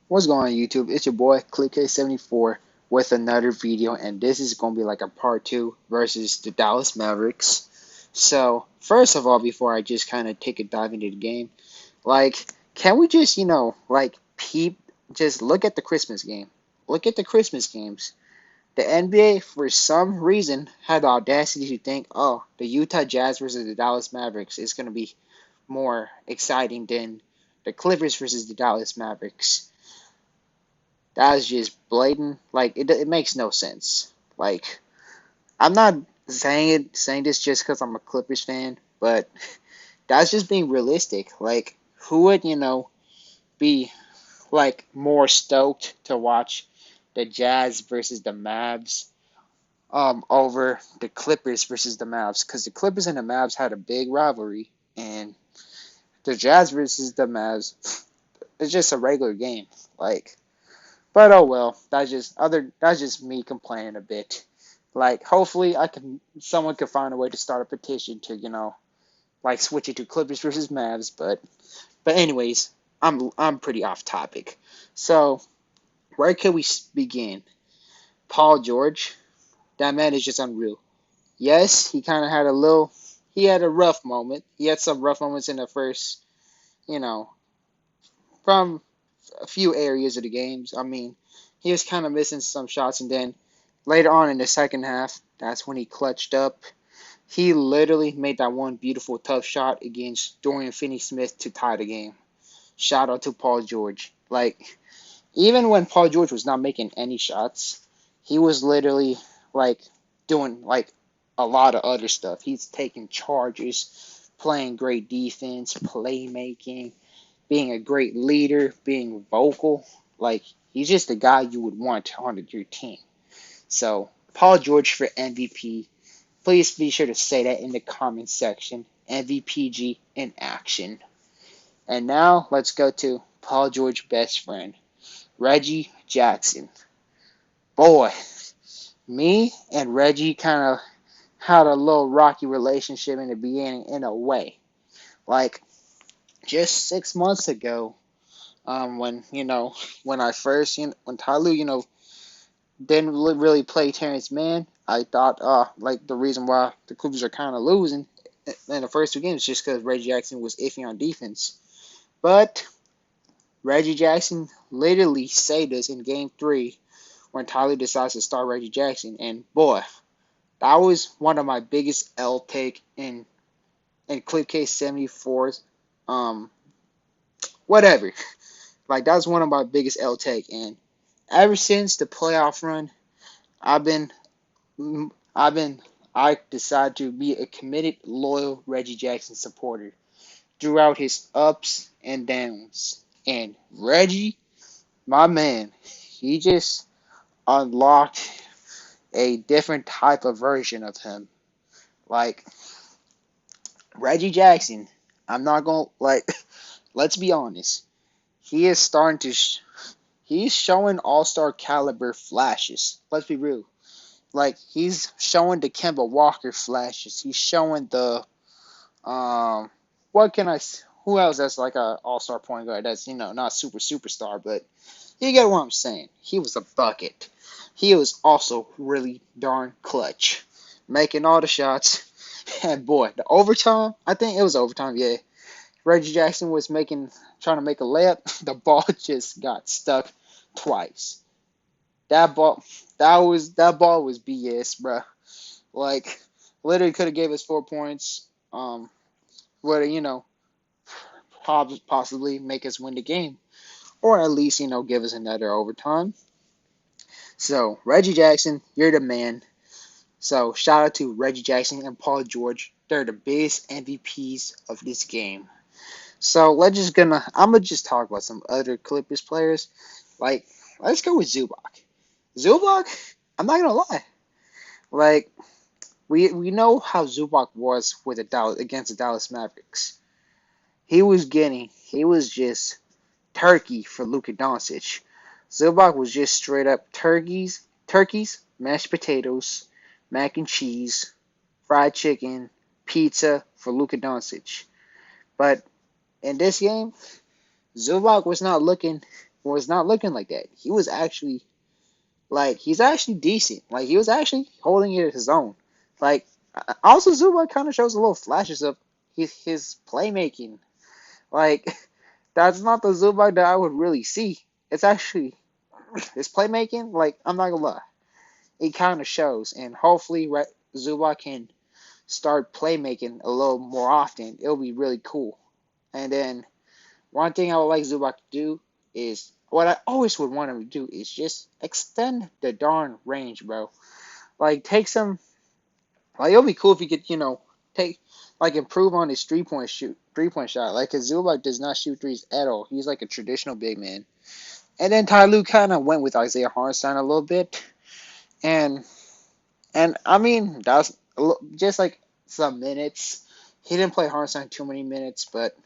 What's going on YouTube? It's your boy ClickK74 with another video, and this is going to be like a part 2 versus the Dallas Mavericks. So, first of all, before I just kind of take a dive into the game, can we just, just look at the Christmas game? Look at the Christmas games. The NBA, for some reason, had the audacity to think, oh, the Utah Jazz versus the Dallas Mavericks is going to be more exciting than the Clippers versus the Dallas Mavericks. That is just blatant. It makes no sense. Like, I'm not saying this just because I'm a Clippers fan, but that's just being realistic. Like, who would be more stoked to watch the Jazz versus the Mavs over the Clippers versus the Mavs? Because the Clippers and the Mavs had a big rivalry, and the Jazz versus the Mavs, it's just a regular game. Like, but oh well, that's just me complaining a bit. Like hopefully someone could find a way to start a petition to, switch it to Clippers versus Mavs, but anyways, I'm pretty off topic. So, where can we begin? Paul George, that man is just unreal. Yes, he kind of had he had a rough moment. He had some rough moments in the first, you know, from a few areas of the games. I mean, he was kind of missing some shots, and then later on in the second half, that's when he clutched up. He literally made that one beautiful tough shot against Dorian Finney-Smith to tie the game. Shout out to Paul George. Like, even when Paul George was not making any shots, he was literally like doing like a lot of other stuff. He's taking charges, playing great defense, playmaking, being a great leader, being vocal. Like, he's just the guy you would want on your team. So, Paul George for MVP. Please be sure to say that in the comment section. MVPG in action. And now, let's go to Paul George's best friend, Reggie Jackson. Boy, me and Reggie kind of had a little rocky relationship in the beginning in a way. Like, just 6 months ago, when I first, when Tyloo, didn't really play Terrence Mann, I thought, the reason why the Clippers are kind of losing in the first two games is just because Reggie Jackson was iffy on defense. But Reggie Jackson literally saved us in Game 3 when Tyler decides to start Reggie Jackson. And boy, that was one of my biggest L take in Clip Case 74's whatever. Like, that was one of my biggest L take. And ever since the playoff run, I've been I've been I decided to be a committed, loyal Reggie Jackson supporter throughout his ups and downs. And Reggie, my man, he just unlocked a different type of version of him. Like, Reggie Jackson, I'm not gonna let's be honest. He is starting to he's showing all-star caliber flashes. Let's be real. Like, he's showing the Kemba Walker flashes. He's showing the what can I? Who else that's like a all-star point guard? That's not superstar, but you get what I'm saying. He was a bucket. He was also really darn clutch, making all the shots. And boy, the overtime. I think it was overtime. Yeah, Reggie Jackson was trying to make a layup. The ball just got stuck twice. That ball was BS, bruh. Like, literally could have gave us 4 points. Would have possibly make us win the game, or at least give us another overtime. So Reggie Jackson, you're the man. So shout out to Reggie Jackson and Paul George. They're the biggest MVPs of this game. So I'm gonna just talk about some other Clippers players. Like, let's go with Zubac. Zubac, I'm not gonna lie. Like, we know how Zubac was with against the Dallas Mavericks. He was just turkey for Luka Doncic. Zubac was just straight up turkeys, mashed potatoes, mac and cheese, fried chicken, pizza for Luka Doncic. But in this game, Zubac was not looking was not looking like that. He was actually he's actually decent. Like he was actually holding it his own. Like also Zubac kind of shows a little flashes of his playmaking. Like that's not the Zubac that I would really see. It's actually his playmaking. Like I'm not gonna lie, it kind of shows, and hopefully Zubac can start playmaking a little more often. It'll be really cool. And then one thing I would like Zubac to do is what I always would want him to do is just extend the darn range, bro. Like take some like it'll be cool if he could, take improve on his 3-point shot. Like cause Zubac does not shoot threes at all. He's like a traditional big man. And then Ty Lue kind of went with Isaiah Hartenstein a little bit. And I mean that's just like some minutes. He didn't play Hartenstein too many minutes, but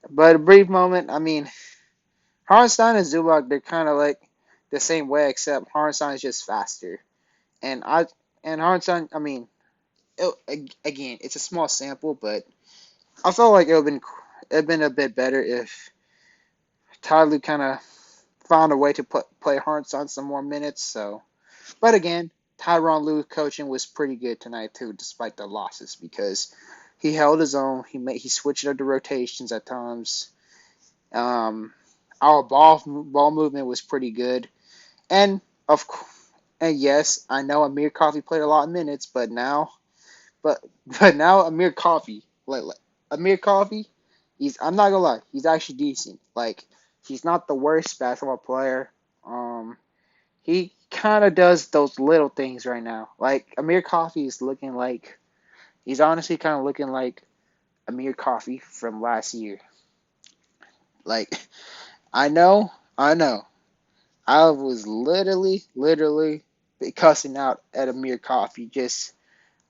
a brief moment. I mean, Hartenstein and Zubac, they're kind of like the same way, except Hartenstein is just faster. And Hartenstein, I mean, again, it's a small sample, but I felt like it been a bit better if Ty kind of found a way to play Hartenstein some more minutes. So, but again, Tyronn Lue coaching was pretty good tonight too, despite the losses, because he held his own. He switched up the rotations at times. Um, our ball movement was pretty good, and of and yes, I know Amir Coffey played a lot of minutes, but but now Amir Coffey, Amir Coffey, I'm not gonna lie, he's actually decent. Like he's not the worst basketball player. He kind of does those little things right now. Like Amir Coffey is looking like he's honestly kind of looking like Amir Coffey from last year. Like I know. I was literally cussing out at Amir Coffey just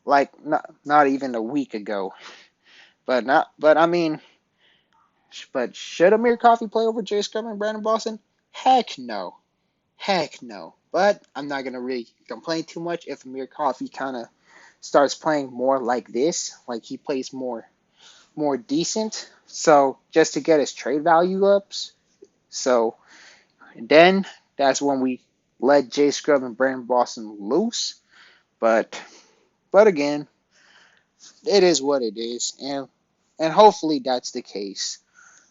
like not even a week ago. But I mean, but should Amir Coffey play over Jay Scrum and Brandon Boston? Heck no. Heck no. But I'm not gonna really complain too much if Amir Coffey kind of starts playing more like this, like he plays more decent. So just to get his trade value ups. So then that's when we let Jay Scrub and Brandon Boston loose. But again, it is what it is, and hopefully that's the case.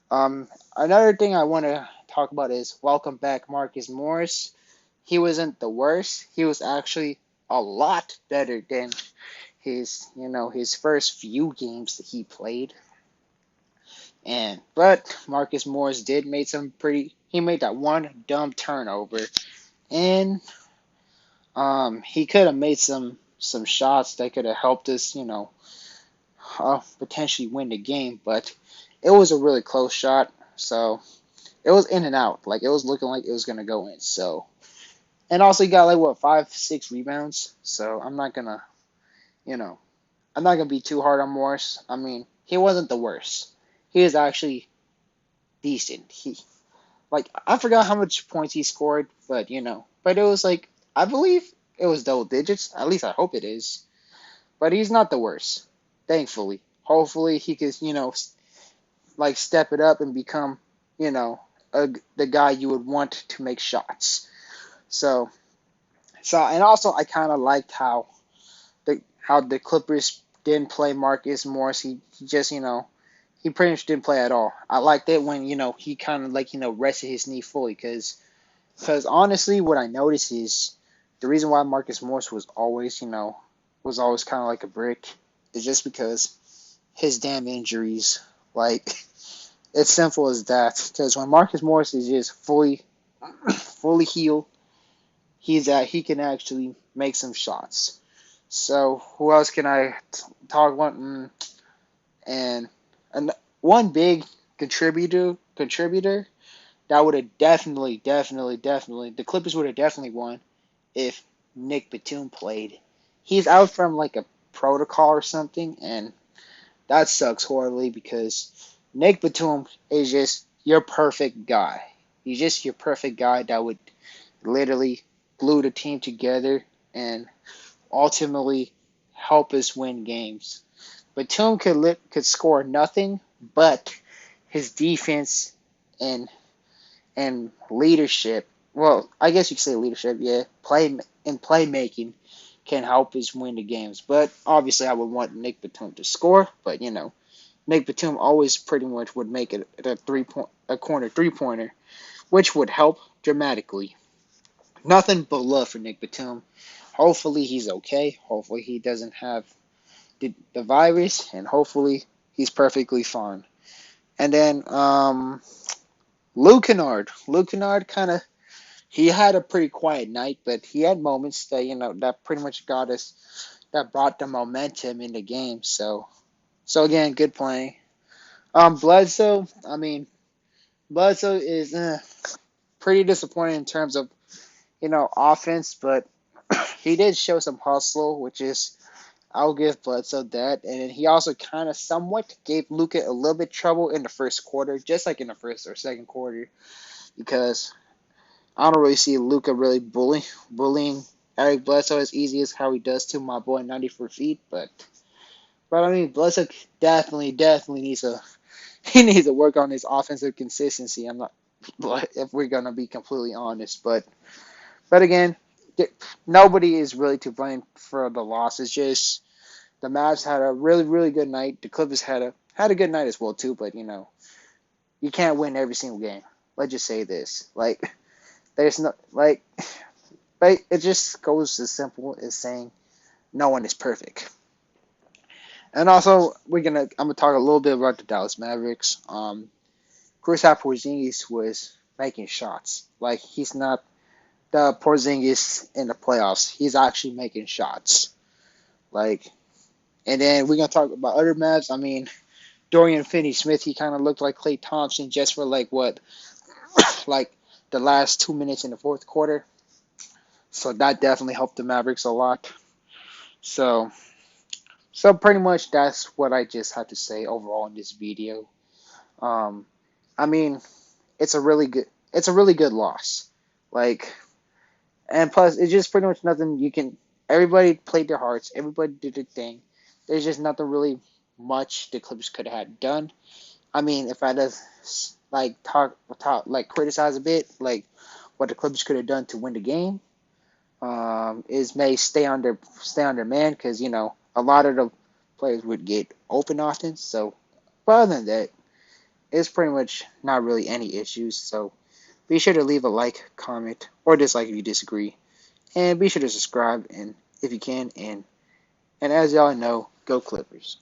Another thing I want to talk about is welcome back Marcus Morris. He wasn't the worst. He was actually a lot better than his first few games that he played. But Marcus Morris did make he made that one dumb turnover, and he could have made some shots that could have helped us, potentially win the game, but it was a really close shot, so it was in and out. Like it was looking like it was gonna go in. So, and also he got like what 5, 6 rebounds. So you know, I'm not gonna be too hard on Morris. I mean, he wasn't the worst. He is actually decent. I forgot how much points he scored, but it was like I believe it was double digits. At least I hope it is. But he's not the worst, thankfully. Hopefully he could, step it up and become, you know, the guy you would want to make shots. So, and also I kind of liked how the Clippers didn't play Marcus Morris. He just, he pretty much didn't play at all. I liked it when, he kind of rested his knee fully because honestly, what I noticed is the reason why Marcus Morris was always kind of like a brick is just because his damn injuries. Like, it's simple as that. Because when Marcus Morris is just fully healed, he can actually make some shots. So who else can I talk about? And one big contributor that would have definitely the Clippers would have definitely won if Nick Batum played. He's out from like a protocol or something, and that sucks horribly because Nick Batum is just your perfect guy. He's just your perfect guy that would literally glue the team together and ultimately help us win games. Batum could score nothing, but his defense and and leadership. Well, I guess you could say leadership. Yeah, playmaking can help us win the games. But obviously, I would want Nick Batum to score. But Nick Batum always pretty much would make it a corner 3-pointer, which would help dramatically. Nothing but love for Nick Batum. Hopefully he's okay. Hopefully he doesn't have the virus, and hopefully he's perfectly fine. And then Luke Kennard. Luke Kennard kind of he had a pretty quiet night, but he had moments that that pretty much got us that brought the momentum in the game. So again, good playing. Bledsoe. I mean, Bledsoe is pretty disappointing in terms of offense, but he did show some hustle, which is I'll give Bledsoe that. And then he also kind of somewhat gave Luka a little bit trouble in the first quarter, just like in the first or second quarter, because I don't really see Luka really bullying Eric Bledsoe as easy as how he does to my boy 94 feet. But I mean, Bledsoe definitely needs a he needs to work on his offensive consistency. I'm not, if we're gonna be completely honest, but again, nobody is really to blame for the loss. It's just the Mavs had a really good night. The Clippers had a good night as well too. But you can't win every single game. Let's just say this. Like there's no but it just goes as simple as saying no one is perfect. And also I'm gonna talk a little bit about the Dallas Mavericks. Kristaps Porzingis was making shots. Like he's not the Porzingis in the playoffs. He's actually making shots. Like, and then we're gonna talk about other Mavs. I mean, Dorian Finney-Smith, he kind of looked like Klay Thompson just for like what, like the last 2 minutes in the fourth quarter. So that definitely helped the Mavericks a lot. So, so pretty much that's what I just had to say overall in this video. Um, I mean, it's a really good loss. Like, and plus, it's just pretty much nothing you can. Everybody played their hearts. Everybody did their thing. There's just nothing really much the Clippers could have done. I mean, if I just like like criticize a bit, like what the Clippers could have done to win the game, is may stay on their man because a lot of the players would get open often. So, but other than that, it's pretty much not really any issues. So, be sure to leave a like, comment, or dislike if you disagree, and be sure to subscribe and if you can. And as y'all know, go Clippers.